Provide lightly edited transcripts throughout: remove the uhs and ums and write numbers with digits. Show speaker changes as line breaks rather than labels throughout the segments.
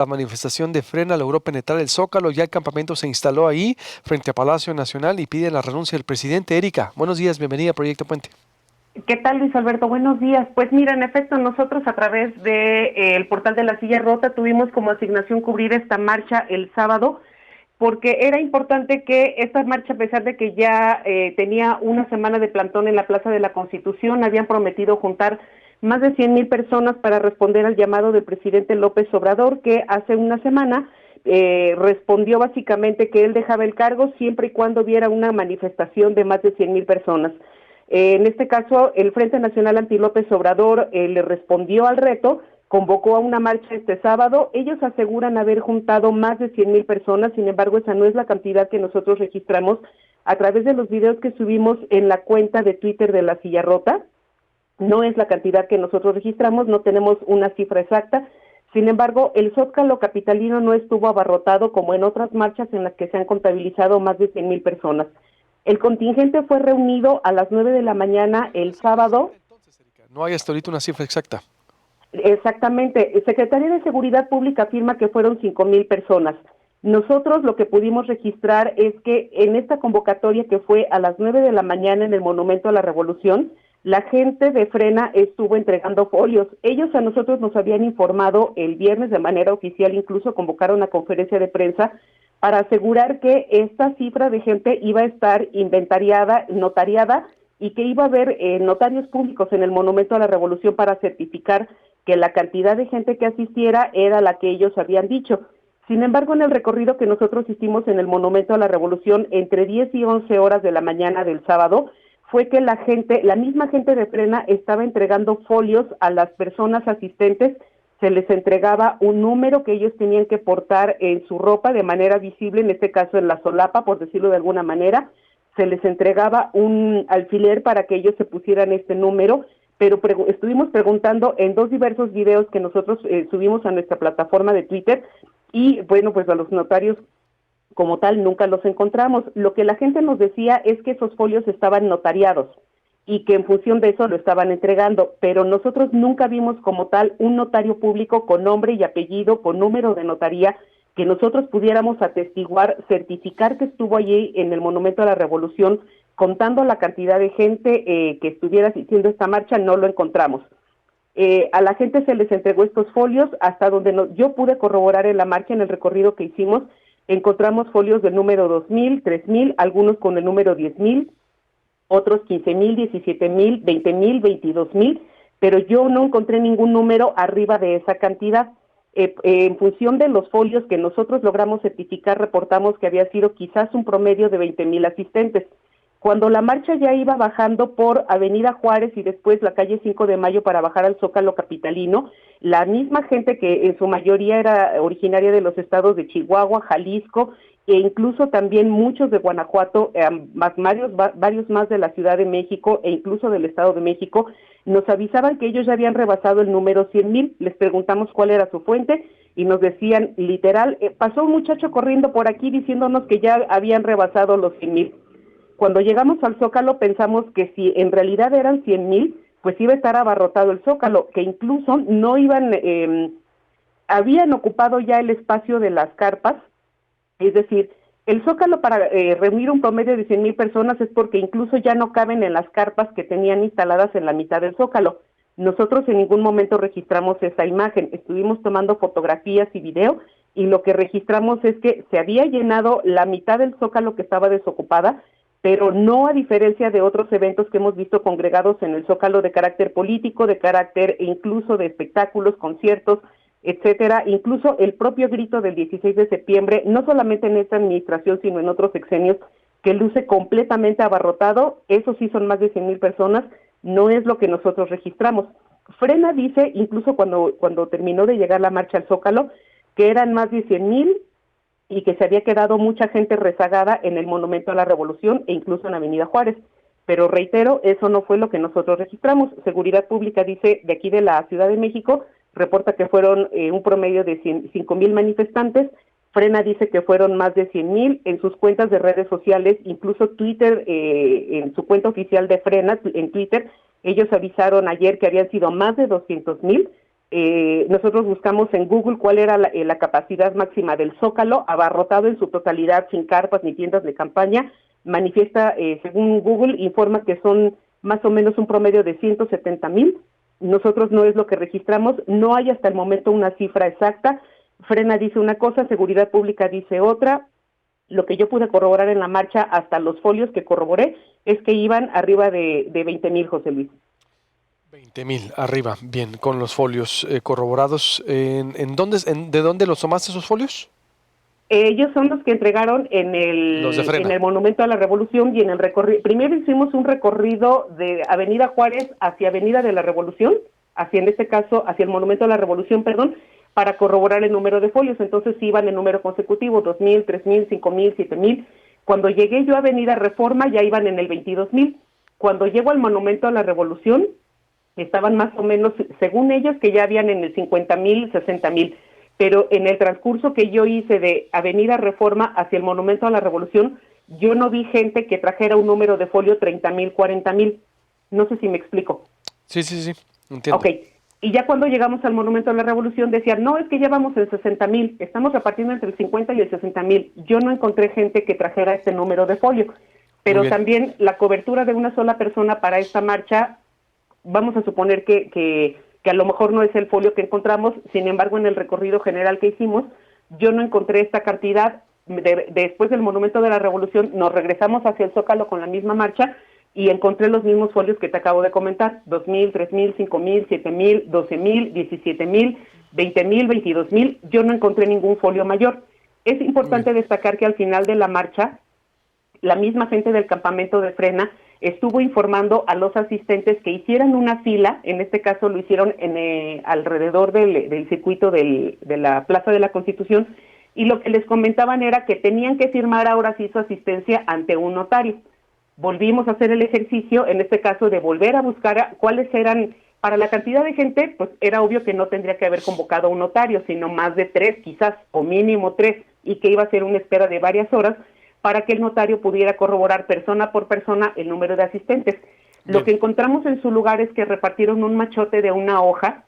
La manifestación de Frena logró penetrar el Zócalo, ya el campamento se instaló ahí, frente a Palacio Nacional, y pide la renuncia del presidente. Erika, buenos días, bienvenida a Proyecto Puente.
¿Qué tal, Luis Alberto? Buenos días. Pues mira, en efecto, nosotros a través de el portal de la Silla Rota tuvimos como asignación cubrir esta marcha el sábado, porque era importante que esta marcha, a pesar de que ya tenía una semana de plantón en la Plaza de la Constitución, habían prometido juntar más de 100,000 personas para responder al llamado del presidente López Obrador, que hace una semana respondió básicamente que él dejaba el cargo siempre y cuando hubiera una manifestación de más de 100,000 personas. En este caso, el Frente Nacional Anti López Obrador le respondió al reto, convocó a una marcha este sábado. Ellos aseguran haber juntado más de 100,000 personas, sin embargo, esa no es la cantidad que nosotros registramos a través de los videos que subimos en la cuenta de Twitter de La Silla Rota. No es la cantidad que nosotros registramos, no tenemos una cifra exacta. Sin embargo, el Zócalo capitalino no estuvo abarrotado como en otras marchas en las que se han contabilizado más de 100,000 personas. El contingente fue reunido a las 9 de la mañana el sábado.
No hay hasta ahorita una cifra exacta.
Exactamente. El Secretaría de Seguridad Pública afirma que fueron 5,000 personas. Nosotros lo que pudimos registrar es que en esta convocatoria que fue a las 9 de la mañana en el Monumento a la Revolución, la gente de Frena estuvo entregando folios. Ellos a nosotros nos habían informado el viernes de manera oficial, incluso convocaron una conferencia de prensa para asegurar que esta cifra de gente iba a estar inventariada, notariada, y que iba a haber notarios públicos en el Monumento a la Revolución para certificar que la cantidad de gente que asistiera era la que ellos habían dicho. Sin embargo, en el recorrido que nosotros hicimos en el Monumento a la Revolución entre 10 y 11 horas de la mañana del sábado, fue que la misma gente de Frena estaba entregando folios a las personas asistentes. Se les entregaba un número que ellos tenían que portar en su ropa de manera visible, en este caso en la solapa, por decirlo de alguna manera. Se les entregaba un alfiler para que ellos se pusieran este número, pero estuvimos preguntando en dos diversos videos que nosotros subimos a nuestra plataforma de Twitter, y bueno, pues a los notarios como tal nunca los encontramos. Lo que la gente nos decía es que esos folios estaban notariados y que en función de eso lo estaban entregando, pero nosotros nunca vimos como tal un notario público con nombre y apellido, con número de notaría, que nosotros pudiéramos atestiguar, certificar que estuvo allí en el Monumento a la Revolución, contando la cantidad de gente que estuviera asistiendo a esta marcha. No lo encontramos. A la gente se les entregó estos folios, hasta donde yo pude corroborar en la marcha, en el recorrido que hicimos, encontramos folios del número 2,000, 3,000, algunos con el número 10,000, otros 15,000, 17,000, 20,000, 22,000, pero yo no encontré ningún número arriba de esa cantidad. En función de los folios que nosotros logramos certificar, reportamos que había sido quizás un promedio de 20,000 asistentes. Cuando la marcha ya iba bajando por Avenida Juárez y después la calle 5 de Mayo para bajar al Zócalo capitalino, la misma gente que en su mayoría era originaria de los estados de Chihuahua, Jalisco, e incluso también muchos de Guanajuato, varios más de la Ciudad de México e incluso del Estado de México, nos avisaban que ellos ya habían rebasado el número 100,000. Les preguntamos cuál era su fuente y nos decían, literal, pasó un muchacho corriendo por aquí diciéndonos que ya habían rebasado los 100,000. Cuando llegamos al Zócalo pensamos que si en realidad eran 100,000, pues iba a estar abarrotado el Zócalo, que incluso no iban, habían ocupado ya el espacio de las carpas. Es decir, el Zócalo para reunir un promedio de 100,000 personas es porque incluso ya no caben en las carpas que tenían instaladas en la mitad del Zócalo. Nosotros en ningún momento registramos esa imagen, estuvimos tomando fotografías y video, y lo que registramos es que se había llenado la mitad del Zócalo que estaba desocupada, pero no a diferencia de otros eventos que hemos visto congregados en el Zócalo de carácter político, de carácter incluso de espectáculos, conciertos, etcétera. Incluso el propio grito del 16 de septiembre, no solamente en esta administración, sino en otros sexenios, que luce completamente abarrotado. Eso sí son más de 100,000 personas, no es lo que nosotros registramos. Frena dice, incluso cuando terminó de llegar la marcha al Zócalo, que eran más de 100,000 y que se había quedado mucha gente rezagada en el Monumento a la Revolución e incluso en Avenida Juárez. Pero reitero, eso no fue lo que nosotros registramos. Seguridad Pública dice, de aquí de la Ciudad de México, reporta que fueron un promedio de 5,000 manifestantes. Frena dice que fueron más de 100,000. En sus cuentas de redes sociales, incluso Twitter, en su cuenta oficial de Frena, en Twitter, ellos avisaron ayer que habían sido más de 200,000. nosotros buscamos en Google cuál era la capacidad máxima del Zócalo, abarrotado en su totalidad, sin carpas ni tiendas de campaña. Manifiesta, según Google, informa que son más o menos un promedio de 170,000. Nosotros no es lo que registramos, no hay hasta el momento una cifra exacta. Frena dice una cosa, Seguridad Pública dice otra. Lo que yo pude corroborar en la marcha, hasta los folios que corroboré, es que iban arriba de 20,000, José Luis.
20,000 arriba, bien, con los folios corroborados. ¿De dónde los tomaste esos folios?
Ellos son los que entregaron en
Los de Frena.
el Monumento a la Revolución y en el recorrido. Primero hicimos un recorrido de Avenida Juárez hacia Avenida de la Revolución, en este caso, hacia el Monumento a la Revolución, perdón, para corroborar el número de folios. Entonces iban en número consecutivo, 2,000, 3,000, 5,000, 7,000. Cuando llegué yo a Avenida Reforma ya iban en el 22,000. Cuando llego al Monumento a la Revolución, estaban más o menos, según ellos, que ya habían en el 50,000, 60,000. Pero en el transcurso que yo hice de Avenida Reforma hacia el Monumento a la Revolución, yo no vi gente que trajera un número de folio 30,000, 40,000. No sé si me explico.
Sí, entiendo.
Ok, y ya cuando llegamos al Monumento a la Revolución decían, no, es que ya vamos en 60,000, estamos repartiendo entre el 50 y el 60,000. Yo no encontré gente que trajera este número de folio, pero también la cobertura de una sola persona para esta marcha, vamos a suponer que a lo mejor no es el folio que encontramos. Sin embargo, en el recorrido general que hicimos, yo no encontré esta cantidad. Después del Monumento de la Revolución, nos regresamos hacia el Zócalo con la misma marcha y encontré los mismos folios que te acabo de comentar, 2,000, 3,000, 5,000, 7,000, 12,000, 17,000, 20,000, 22,000. Yo no encontré ningún folio mayor. Es importante destacar que al final de la marcha, la misma gente del campamento de Frena estuvo informando a los asistentes que hicieran una fila. En este caso lo hicieron alrededor del circuito de la Plaza de la Constitución, y lo que les comentaban era que tenían que firmar ahora sí su asistencia ante un notario. Volvimos a hacer el ejercicio, en este caso de volver a buscar cuáles eran, para la cantidad de gente, pues era obvio que no tendría que haber convocado a un notario, sino más de 3 quizás, o mínimo 3, y que iba a ser una espera de varias horas, para que el notario pudiera corroborar persona por persona el número de asistentes. Lo que encontramos en su lugar es que repartieron un machote de una hoja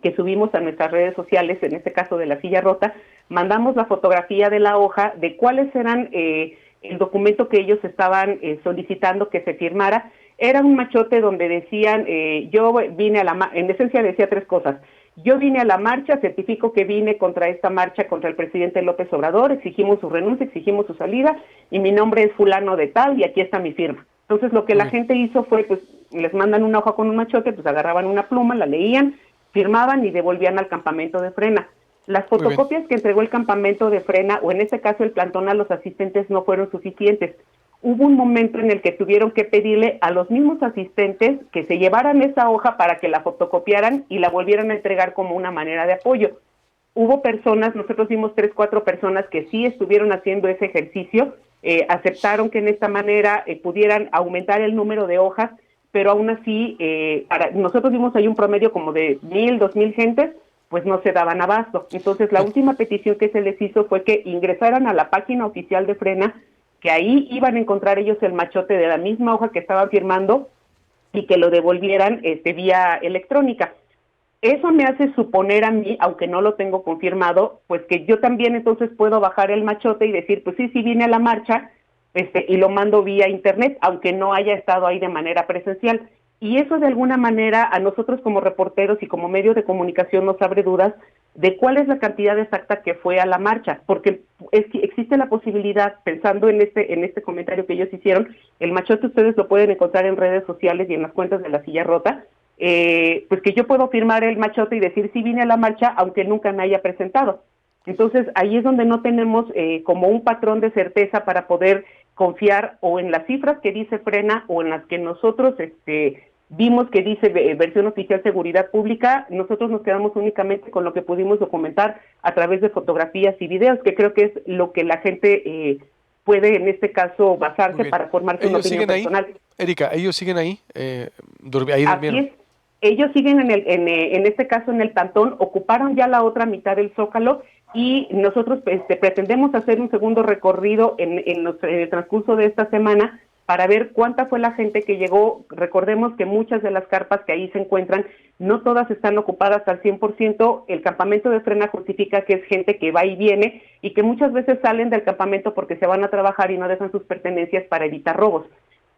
que subimos a nuestras redes sociales, en este caso de la silla rota. Mandamos la fotografía de la hoja, de cuáles eran el documento que ellos estaban solicitando que se firmara. Era un machote donde decían, yo vine en esencia decía 3 cosas. Yo vine a la marcha, certifico que vine contra esta marcha contra el presidente López Obrador, exigimos su renuncia, exigimos su salida, y mi nombre es fulano de tal, y aquí está mi firma. Entonces lo que la gente hizo fue, pues, les mandan una hoja con un machote, pues agarraban una pluma, la leían, firmaban y devolvían al campamento de Frena. Las fotocopias que entregó el campamento de Frena, o en este caso el plantón a los asistentes, no fueron suficientes. Hubo un momento en el que tuvieron que pedirle a los mismos asistentes que se llevaran esa hoja para que la fotocopiaran y la volvieran a entregar como una manera de apoyo. Hubo personas, nosotros vimos 3, 4 personas que sí estuvieron haciendo ese ejercicio, aceptaron que en esta manera pudieran aumentar el número de hojas, pero aún así, nosotros vimos ahí un promedio como de 1,000, 2,000 gentes, pues no se daban abasto. Entonces la última petición que se les hizo fue que ingresaran a la página oficial de Frena, que ahí iban a encontrar ellos el machote de la misma hoja que estaban firmando y que lo devolvieran vía electrónica. Eso me hace suponer a mí, aunque no lo tengo confirmado, pues que yo también entonces puedo bajar el machote y decir, pues sí vine a la marcha, y lo mando vía internet, aunque no haya estado ahí de manera presencial. Y eso de alguna manera a nosotros como reporteros y como medios de comunicación nos abre dudas de cuál es la cantidad exacta que fue a la marcha, porque existe la posibilidad, pensando en este comentario que ellos hicieron, el machote ustedes lo pueden encontrar en redes sociales y en las cuentas de la silla rota, pues que yo puedo firmar el machote y decir sí vine a la marcha, aunque nunca me haya presentado. Entonces ahí es donde no tenemos como un patrón de certeza para poder confiar o en las cifras que dice Frena o en las que nosotros vimos que dice versión oficial Seguridad Pública. Nosotros nos quedamos únicamente con lo que pudimos documentar a través de fotografías y videos, que creo que es lo que la gente puede en este caso basarse para formarse una opinión personal.
Erika, ¿ellos siguen ahí? Ahí durmieron.
Así es. Ellos siguen en este caso en el plantón, ocuparon ya la otra mitad del Zócalo y nosotros pretendemos hacer un segundo recorrido en el transcurso de esta semana para ver cuánta fue la gente que llegó. Recordemos que muchas de las carpas que ahí se encuentran, no todas están ocupadas al 100%. El campamento de Frena justifica que es gente que va y viene y que muchas veces salen del campamento porque se van a trabajar y no dejan sus pertenencias para evitar robos.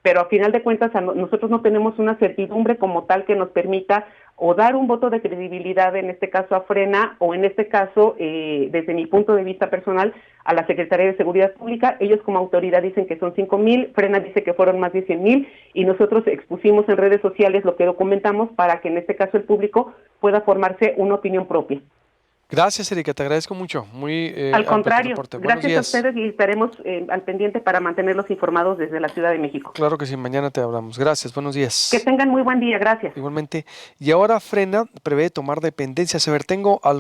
Pero a final de cuentas nosotros no tenemos una certidumbre como tal que nos permita o dar un voto de credibilidad, en este caso a Frena, o en este caso, desde mi punto de vista personal, a la Secretaría de Seguridad Pública. Ellos como autoridad dicen que son 5,000, Frena dice que fueron más de 100,000, y nosotros expusimos en redes sociales lo que documentamos para que en este caso el público pueda formarse una opinión propia.
Gracias, Erika, te agradezco mucho. Muy
Al
amplio tu
contrario,
reporte. Buenos
gracias a
días.
ustedes y estaremos al pendiente para mantenerlos informados desde la Ciudad de México.
Claro que sí, mañana te hablamos. Gracias, buenos
Que
días.
tengan muy buen día, gracias.
Igualmente. Y ahora Frena prevé tomar dependencias. A ver, tengo al